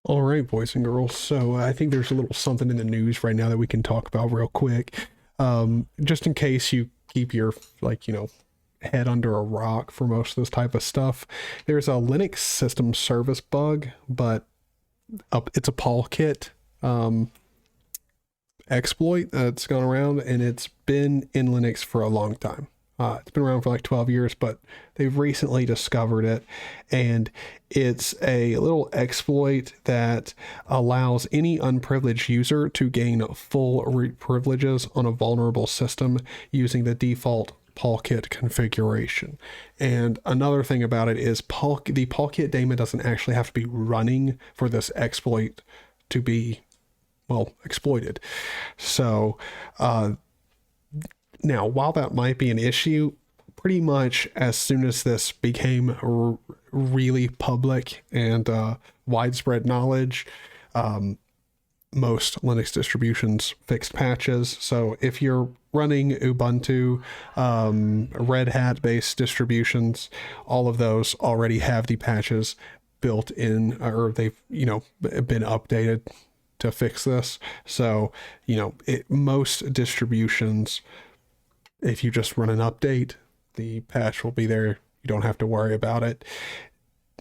All right, boys and girls. So I think there's a little something in the news right now that we can talk about real quick. Just in case you keep your head under a rock for most of this type of stuff. There's a Linux system service bug, but it's a Polkit exploit that's gone around, and it's been in Linux for a long time. It's been around for like 12 years, but they've recently discovered it. And it's a little exploit that allows any unprivileged user to gain full root privileges on a vulnerable system using the default Polkit configuration. And another thing about it is the Polkit daemon doesn't actually have to be running for this exploit to be, well, exploited. So, now, while that might be an issue, pretty much as soon as this became really public and widespread knowledge, most Linux distributions fixed patches. So if you're running Ubuntu, Red Hat based distributions, all of those already have the patches built in, or they've, been updated to fix this. So, most distributions, if you just run an update, the patch will be there. You don't have to worry about it.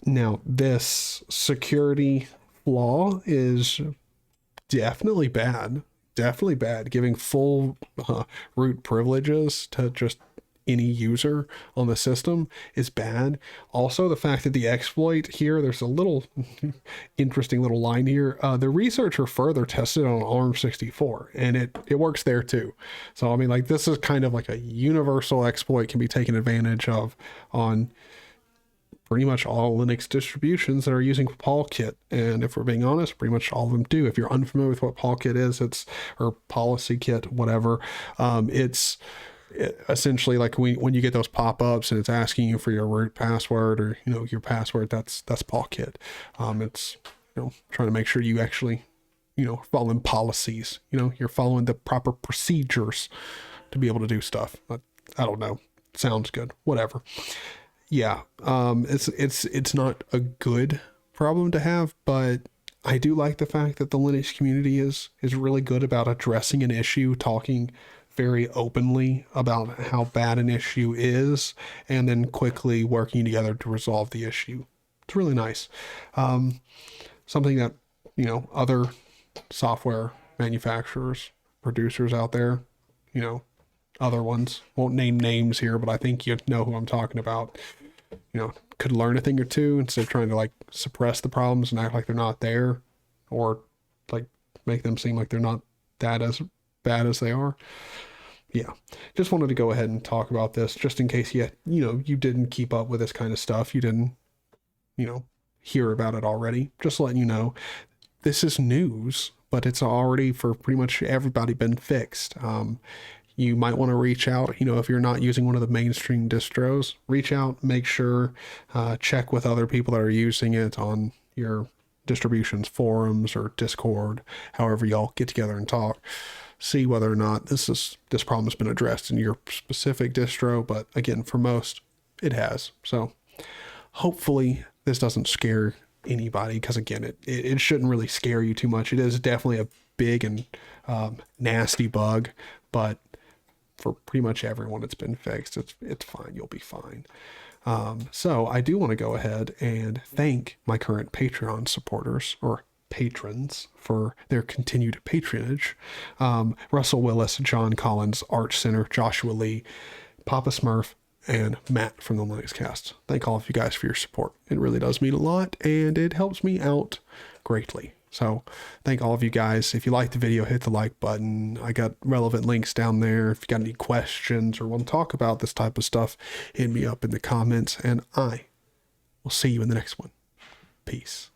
Now, this security flaw is definitely bad. Definitely bad. Giving full root privileges to just any user on the system is bad. Also, the fact that the exploit here, there's a little interesting little line here. The researcher further tested on ARM64, and it works there too. So, I mean, like, this is kind of like a universal exploit, can be taken advantage of on pretty much all Linux distributions that are using Polkit. And if we're being honest, pretty much all of them do. If you're unfamiliar with what Polkit is, or Policy Kit, whatever, it's essentially like when you get those pop-ups and it's asking you for your root password, or your password, that's Polkit. It's trying to make sure you actually following policies, you're following the proper procedures to be able to do stuff. I don't know, sounds good, whatever. Yeah, it's not a good problem to have, but I do like the fact that the Linux community is really good about addressing an issue, talking very openly about how bad an issue is, and then quickly working together to resolve the issue. It's really nice. Something that, other software manufacturers, producers out there, other ones, won't name names here, but I think you know who I'm talking about, could learn a thing or two instead of trying to like suppress the problems and act like they're not there, or like make them seem like they're not that as bad as they are. Yeah, just wanted to go ahead and talk about this just in case you didn't keep up with this kind of stuff. You didn't, hear about it already. Just letting you know, this is news, but it's already for pretty much everybody been fixed. You might want to reach out, if you're not using one of the mainstream distros, reach out, make sure, check with other people that are using it on your distributions forums or Discord, however y'all get together and talk. See whether or not this problem has been addressed in your specific distro, but again, for most, it has. So hopefully this doesn't scare anybody, because again, it shouldn't really scare you too much. It is definitely a big and nasty bug, but for pretty much everyone it's been fixed. It's fine. You'll be fine. So I do want to go ahead and thank my current Patreon supporters, or patrons, for their continued patronage. Russell Willis, John Collins, Arch Center, Joshua Lee, Papa Smurf, and Matt from the Linux Cast. Thank all of you guys for your support. It really does mean a lot, and it helps me out greatly. So thank all of you guys. If you liked the video, hit the like button. I got relevant links down there. If you got any questions or want to talk about this type of stuff, hit me up in the comments, and I will see you in the next one. Peace.